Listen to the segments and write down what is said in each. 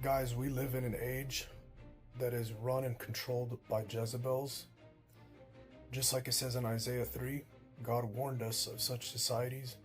Guys, we live in an age that is run and controlled by Jezebels. Just like it says in Isaiah 3, God warned us of such societies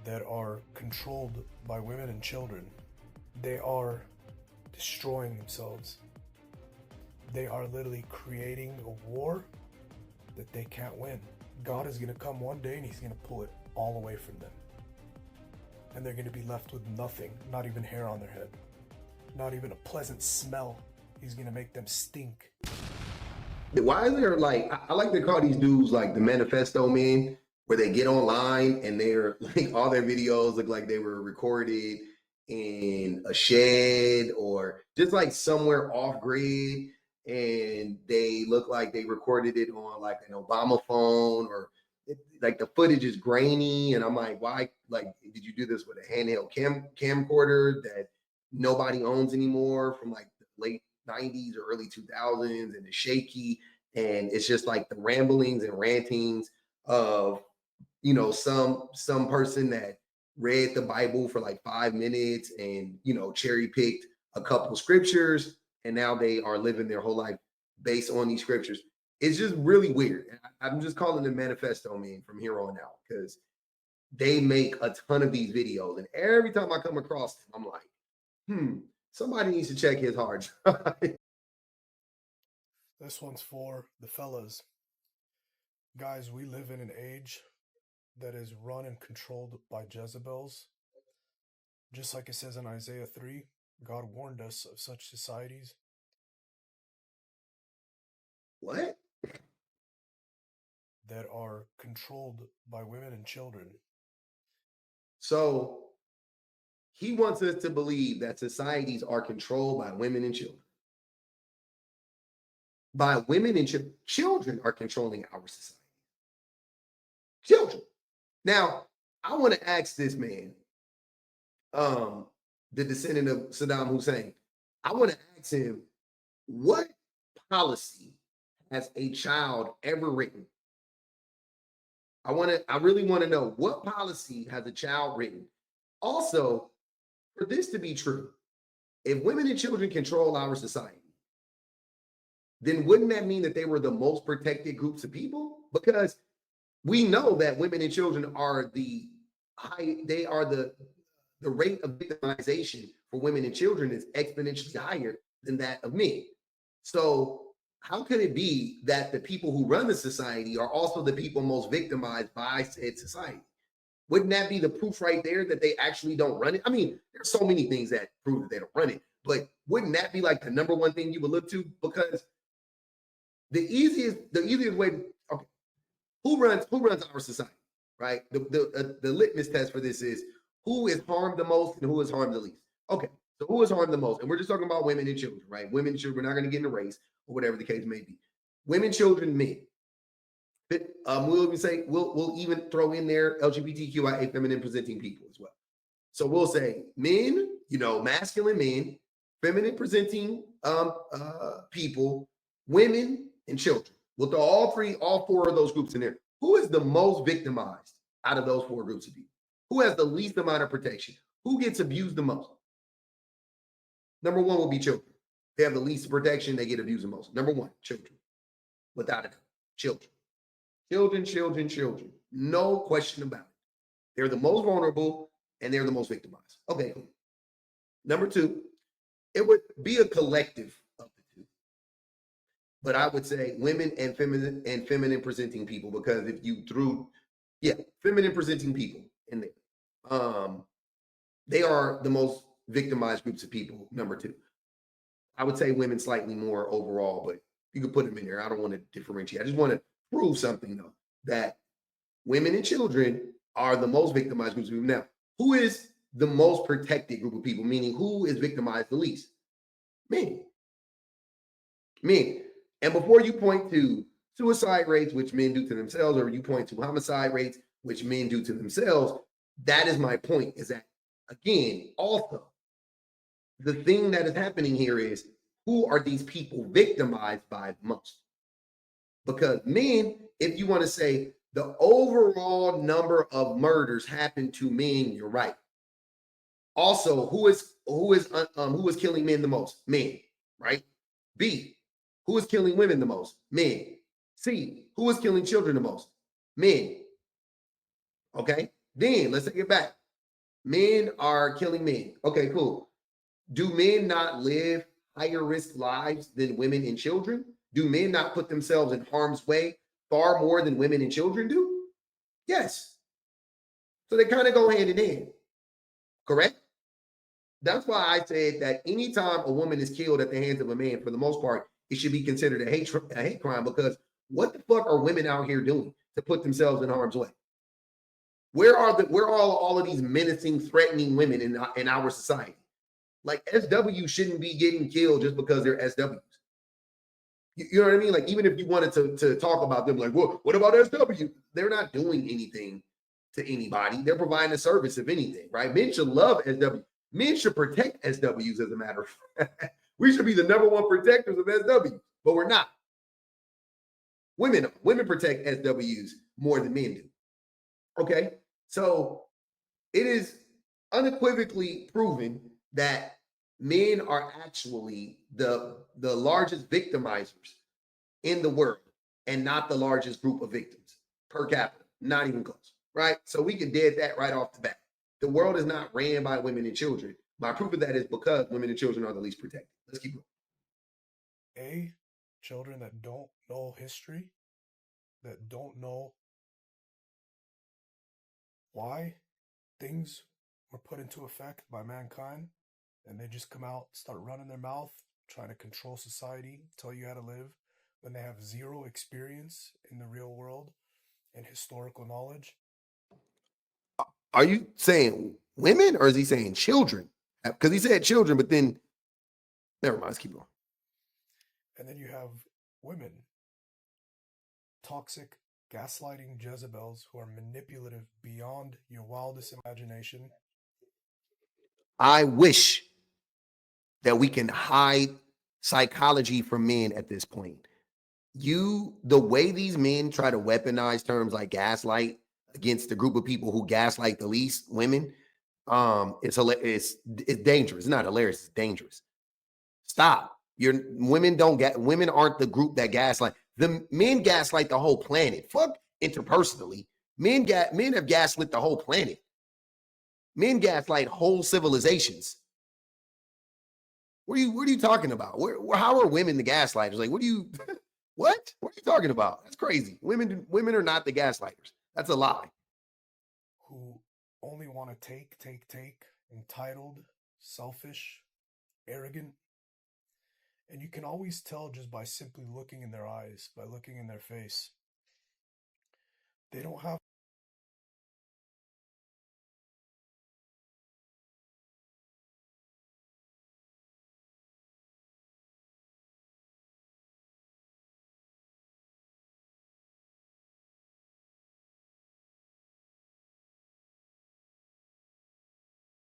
that are controlled by women and children. They are destroying themselves. They are literally creating a war that they can't win. God is going to come one day and he's going to pull it all away from them. And they're going to be left with nothing, not even hair on their head. Not even a pleasant smell. He's gonna make them stink. Why is there I like to call these dudes like the manifesto men, where they get online and they're like all their videos look like they were recorded in a shed or just like somewhere off grid, and they look like they recorded it on like an Obama phone, or like the footage is grainy, and I'm like, why? Like, did you do this with a handheld camcorder that nobody owns anymore from like the late 90s or early 2000s, and it's shaky, and it's just like the ramblings and rantings of some person that read the Bible for like 5 minutes and cherry picked a couple scriptures, and now they are living their whole life based on these scriptures. It's just really weird. I'm just calling them manifesto men from here on out, because they make a ton of these videos, and every time I come across them, I'm like, somebody needs to check his hard drive. This one's for the fellas. Guys, we live in an age that is run and controlled by Jezebels. Just like it says in Isaiah 3, God warned us of such societies. What? That are controlled by women and children. So he wants us to believe that societies are controlled by women and children. By women and children are controlling our society. Children. Now, I want to ask this man, the descendant of Saddam Hussein, I want to ask him, what policy has a child ever written? I really want to know, what policy has a child written? Also, for this to be true, if women and children control our society, then wouldn't that mean that they were the most protected groups of people? Because we know that women and children are the rate of victimization for women and children is exponentially higher than that of men. So how could it be that the people who run the society are also the people most victimized by said society? Wouldn't that be the proof right there that they actually don't run it? I mean, there's so many things that prove that they don't run it, but wouldn't that be like the number one thing you would look to? Because the easiest way okay, who runs our society, right? The litmus test for this is who is harmed the most and who is harmed the least. Okay, so who is harmed the most? And we're just talking about women and children, right? Women and children, we're not going to get in a race or whatever the case may be. Women, children, men. We'll even throw in there LGBTQIA feminine presenting people as well. So we'll say men, masculine men, feminine presenting people, women, and children. We'll throw all four of those groups in there. Who is the most victimized out of those four groups of people? Who has the least amount of protection? Who gets abused the most? Number one will be children. They have the least protection. They get abused the most. Number one, children. Without a doubt, children. Children. No question about it. They're the most vulnerable and they're the most victimized. Okay, cool. Number two, it would be a collective of the two. But I would say women and feminine presenting people, because if you threw, feminine presenting people in there, they are the most victimized groups of people. Number two, I would say women slightly more overall, but you could put them in there. I don't want to differentiate. I just want to prove something though, that women and children are the most victimized groups of people. Now, who is the most protected group of people? Meaning, who is victimized the least? Men. And before you point to suicide rates, which men do to themselves, or you point to homicide rates, which men do to themselves, that is my point, is that, again, also, the thing that is happening here is, who are these people victimized by most? Because men, if you want to say the overall number of murders happen to men, you're right. Also, who is who is killing men the most? Men, right? B, who is killing women the most? Men. C, who is killing children the most? Men. Okay. Then let's take it back. Men are killing men. Okay, cool. Do men not live higher risk lives than women and children? Do men not put themselves in harm's way far more than women and children do? Yes. So they kind of go hand in hand, correct? That's why I said that anytime a woman is killed at the hands of a man, for the most part, it should be considered a hate crime, because what the fuck are women out here doing to put themselves in harm's way? Where are all of these menacing, threatening women in our society? Like, SW shouldn't be getting killed just because they're SWs. You know what I mean? Like, even if you wanted to talk about them, like, well, what about SW? They're not doing anything to anybody. They're providing a service, if anything, right? Men should love SW. Men should protect SWs, as a matter of fact. We should be the number one protectors of SW, but we're not. Women protect SWs more than men do. Okay? So it is unequivocally proven that men are actually the largest victimizers in the world, and not the largest group of victims per capita. Not even close, right? So we can dead that right off the bat. The world is not ran by women and children. My proof of that is because women and children are the least protected. Let's keep going. A, children that don't know history, that don't know why things were put into effect by mankind, and they just come out, start running their mouth, trying to control society, tell you how to live, when they have zero experience in the real world and historical knowledge. Are you saying women, or is he saying children? Because he said children, but then never mind. Let's keep going. And then you have women, toxic, gaslighting Jezebels who are manipulative beyond your wildest imagination. I wish that we can hide psychology from men at this point. The way these men try to weaponize terms like gaslight against the group of people who gaslight the least, women, it's dangerous. It's not hilarious, it's dangerous. Stop. Women aren't the group that gaslight. The men gaslight the whole planet. Fuck interpersonally. Men have gaslit the whole planet. Men gaslight whole civilizations. What are you talking about? How are women the gaslighters? Like, what are you talking about? That's crazy. Women are not the gaslighters. That's a lie. Who only want to take, entitled, selfish, arrogant. And you can always tell just by simply looking in their eyes, by looking in their face. They don't have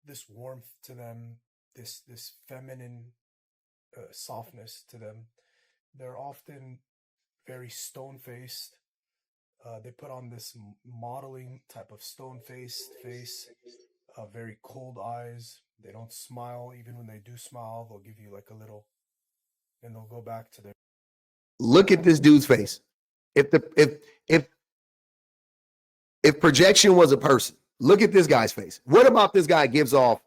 this warmth to them, this feminine softness to them. They're often very stone-faced. They put on this modeling type of stone-faced face, very cold eyes. They don't smile. Even when they do smile, they'll give you like a little, and they'll go back to their. Look at this dude's face. If projection was a person, look at this guy's face. What about this guy gives off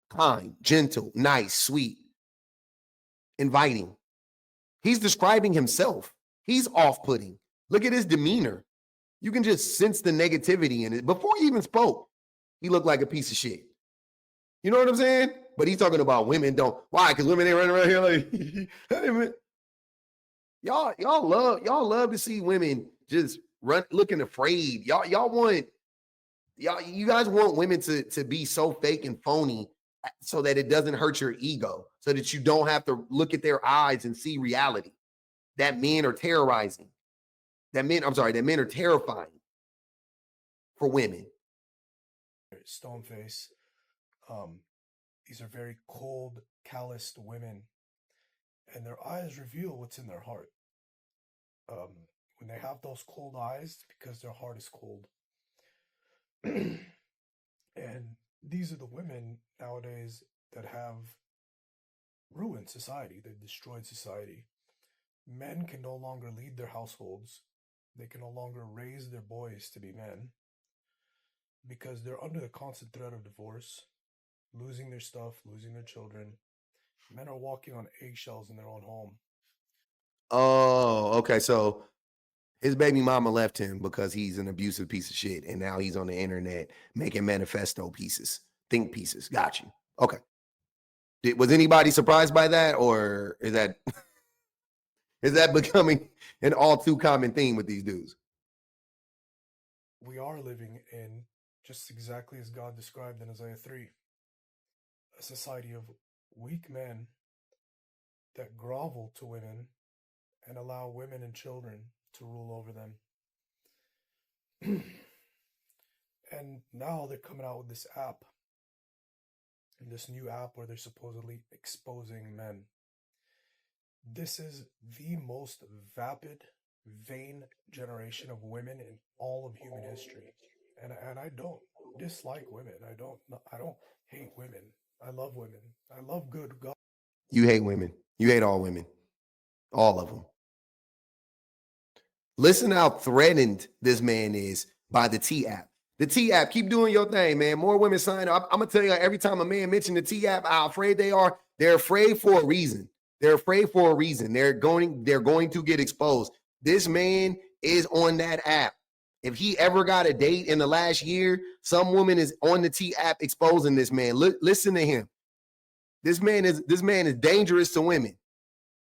kind, gentle, nice, sweet, inviting? He's describing himself. He's off-putting. Look at his demeanor. You can just sense the negativity in it. Before he even spoke, he looked like a piece of shit. You know what I'm saying? But he's talking about women don't. Why? Because women ain't running around here like y'all love to see women just run looking afraid. You guys want women to be so fake and phony so that it doesn't hurt your ego, so that you don't have to look at their eyes and see reality. That men are terrorizing. That men are terrifying for women. Stoneface. These are very cold, calloused women, and their eyes reveal what's in their heart. When they have those cold eyes, because their heart is cold. And these are the women nowadays that have ruined society, they've destroyed society. Men can no longer lead their households. They can no longer raise their boys to be men because they're under the constant threat of divorce, losing their stuff, losing their children. Men are walking on eggshells in their own home. Oh, okay. So his baby mama left him because he's an abusive piece of shit, and now he's on the internet making manifesto pieces, think pieces. Got you. Okay. Was anybody surprised by that, or is that is that becoming an all too common theme with these dudes? We are living in, just exactly as God described in Isaiah 3, a society of weak men that grovel to women and allow women and children to rule over them. And now they're coming out with this app, this new app where they're supposedly exposing men. This is the most vapid, vain generation of women in all of human history. And I don't dislike women. I don't hate women. I love women. I love good God. You hate women. You hate all women. All of them. Listen how threatened this man is by the T app. The T app, keep doing your thing, man. More women sign up. I'm gonna tell you, every time a man mentions the T app, how afraid they are. They're afraid for a reason. They're afraid for a reason. They're going to get exposed. This man is on that app. If he ever got a date in the last year, some woman is on the T app exposing this man. Listen to him. This man is dangerous to women.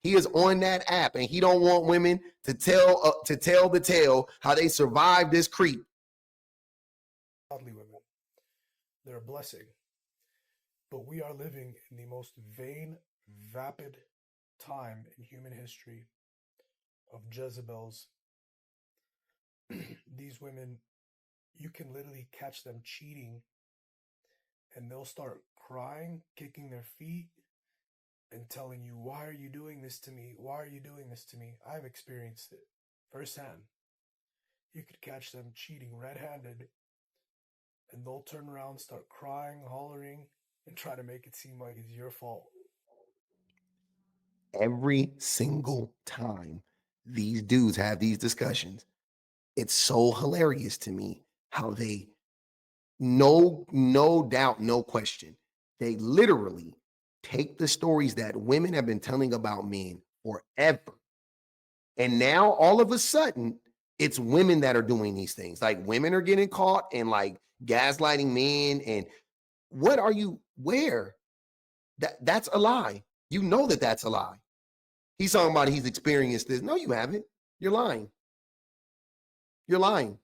He is on that app, and he don't want women to tell the tale how they survived this creep. Godly women. They're a blessing. But we are living in the most vain, vapid time in human history of Jezebels. These women, you can literally catch them cheating, and they'll start crying, kicking their feet, and telling you, "Why are you doing this to me? Why are you doing this to me?" I've experienced it firsthand. You could catch them cheating red-handed, and they'll turn around, start crying, hollering, and try to make it seem like it's your fault. Every single time these dudes have these discussions, it's so hilarious to me how they, no doubt, no question, they literally take the stories that women have been telling about men forever. And now all of a sudden, it's women that are doing these things. Like women are getting caught and like gaslighting men. And what are you, where? That's a lie. You know that that's a lie. He's talking about he's experienced this. No, you haven't. You're lying. You're lying.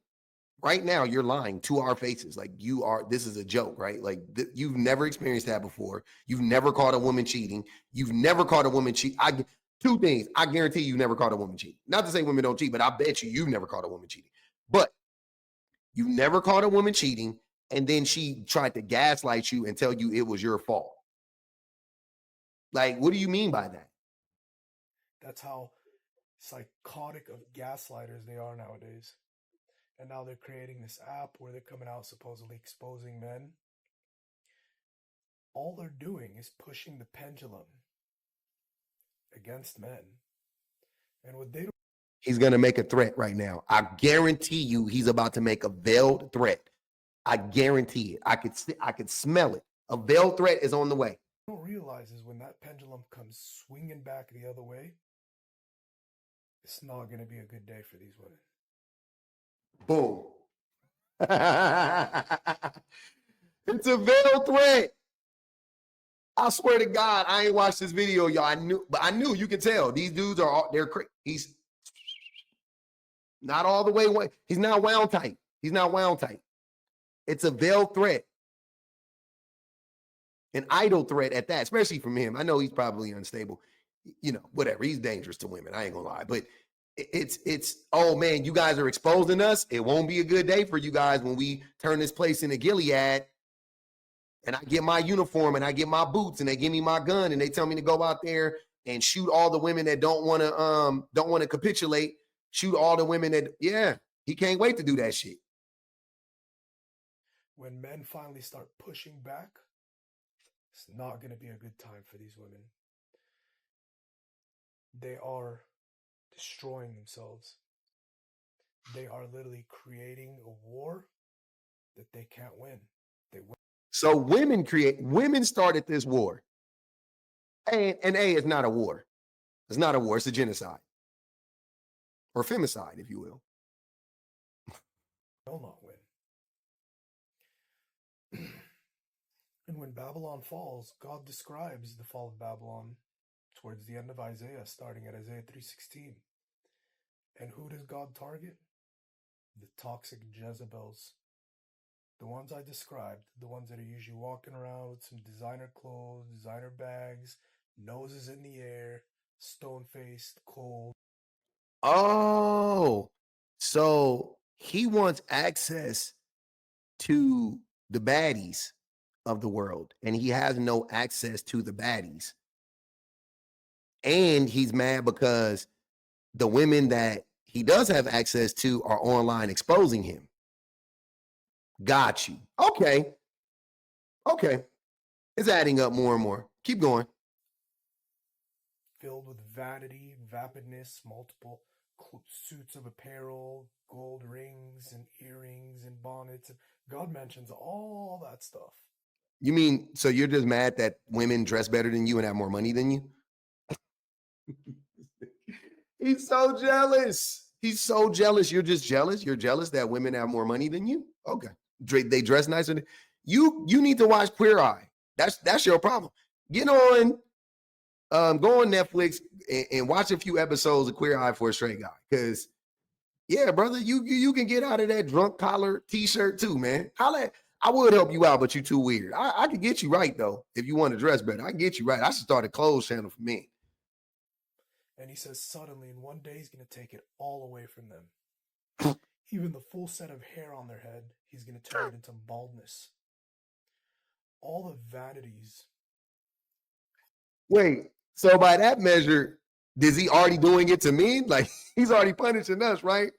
Right now, you're lying to our faces. Like you are, this is a joke, right? Like you've never experienced that before. You've never caught a woman cheating. You've never caught a woman cheat. Two things. I guarantee you never caught a woman cheating. Not to say women don't cheat, but I bet you've never caught a woman cheating. But you never caught a woman cheating, and then she tried to gaslight you and tell you it was your fault. Like, what do you mean by that? That's how psychotic of gaslighters they are nowadays. And now they're creating this app where they're coming out supposedly exposing men. All they're doing is pushing the pendulum against men. And what they don't, he's going to make a threat right now. I guarantee you he's about to make a veiled threat. I guarantee it. I could smell it. A veiled threat is on the way. don't realize is when that pendulum comes swinging back the other way, it's not going to be a good day for these women. Boom. It's a veiled threat. I swear to God, I ain't watched this video, y'all. I knew you can tell these dudes they're crazy. He's not all the way. He's not wound tight. He's not wound tight. It's a veiled threat, an idle threat at that, especially from him. I know he's probably unstable. You know, whatever. He's dangerous to women. I ain't gonna lie, but it's oh man, you guys are exposing us. It won't be a good day for you guys when we turn this place into Gilead. And I get my uniform and I get my boots and they give me my gun and they tell me to go out there and shoot all the women that don't want to capitulate. Shoot all the women that, he can't wait to do that shit. When men finally start pushing back, It's not going to be a good time for these women. They are destroying themselves. They are literally creating a war that they can't win. They win. So women started this war. And it's not a war. It's not a war. It's a genocide or femicide, if you will. Will not win. And when Babylon falls, God describes the fall of Babylon towards the end of Isaiah, starting at Isaiah 3:16. And who does God target? The toxic Jezebels. The ones I described, the ones that are usually walking around with some designer clothes, designer bags, noses in the air, stone-faced, cold. Oh, so he wants access to the baddies of the world, and he has no access to the baddies. And he's mad because the women that he does have access to are online exposing him. Got you. Okay. Okay. It's adding up more and more. Keep going. Filled with vanity, vapidness, multiple suits of apparel, gold rings and earrings and bonnets. God mentions all that stuff. You mean, so you're just mad that women dress better than you and have more money than you? He's so jealous. He's so jealous. You're just jealous. You're jealous that women have more money than you. Okay, they dress nicer. You need to watch Queer Eye. That's your problem. Get on, go on Netflix and watch a few episodes of Queer Eye for a Straight Guy. Because yeah, brother, you can get out of that drunk collar t-shirt too, man. I would help you out, but you're too weird. I could get you right though if you want to dress better. I can get you right. I should start a clothes channel for men. And he says suddenly in one day he's going to take it all away from them. Even the full set of hair on their head, he's going to turn it into baldness. All the vanities. Wait, so by that measure, is he already doing it to men? Like he's already punishing us, right?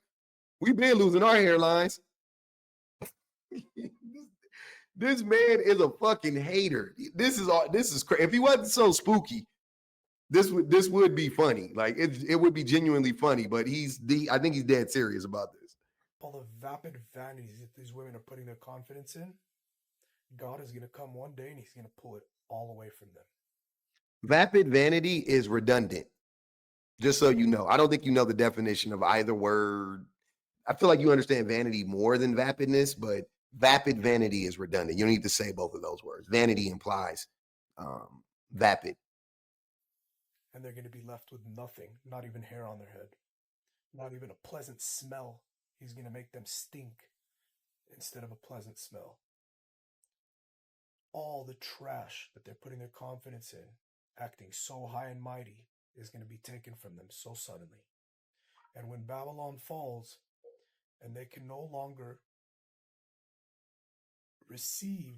We've been losing our hairlines. This man is a fucking hater. This is crazy. If he wasn't so spooky, this would be funny. Like it would be genuinely funny, but I think he's dead serious about this. All the vapid vanities that these women are putting their confidence in, God is going to come one day and he's going to pull it all away from them. Vapid vanity is redundant. Just so you know, I don't think you know the definition of either word. I feel like you understand vanity more than vapidness, but vapid vanity is redundant. You don't need to say both of those words. Vanity implies vapid. And they're going to be left with nothing, not even hair on their head, not even a pleasant smell. He's going to make them stink instead of a pleasant smell. All the trash that they're putting their confidence in, acting so high and mighty, is going to be taken from them so suddenly. And when Babylon falls, and they can no longer receive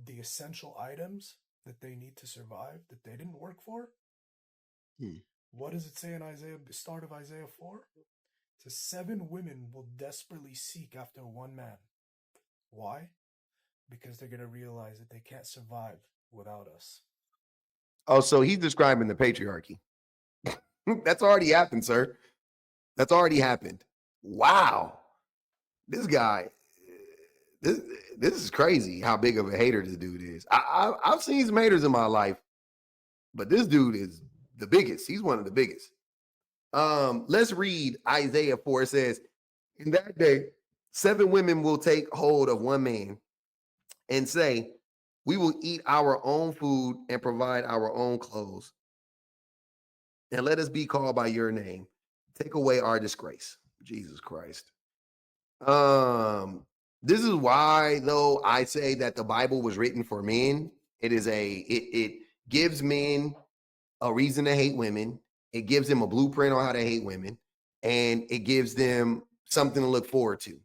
the essential items that they need to survive, that they didn't work for. What does it say in Isaiah, the start of Isaiah 4? It says 7 women will desperately seek after one man. Why? Because they're going to realize that they can't survive without us. Oh, so he's describing the patriarchy. That's already happened, sir. That's already happened. Wow. This guy, this is crazy how big of a hater this dude is. I've seen some haters in my life, but this dude is the biggest. He's one of the biggest. Let's read Isaiah 4. It says, in that day, 7 women will take hold of one man and say, we will eat our own food and provide our own clothes. And let us be called by your name. Take away our disgrace. Jesus Christ. This is why, though, I say that the Bible was written for men. It gives men a reason to hate women. It gives them a blueprint on how to hate women, and it gives them something to look forward to.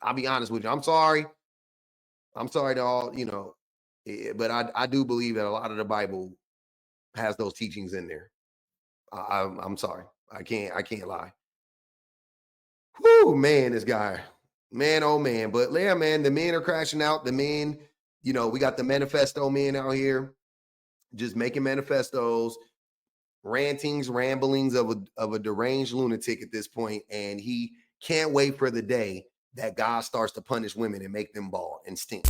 I'll be honest with you. I'm sorry to all, but I do believe that a lot of the Bible has those teachings in there. I'm sorry. I can't lie. Whoo, man, this guy. Man, oh man. But yeah, man, the men are crashing out. The men You know, we got the manifesto men out here just making manifestos, rantings, ramblings of a deranged lunatic at this point, and he can't wait for the day that God starts to punish women and make them bald and stink.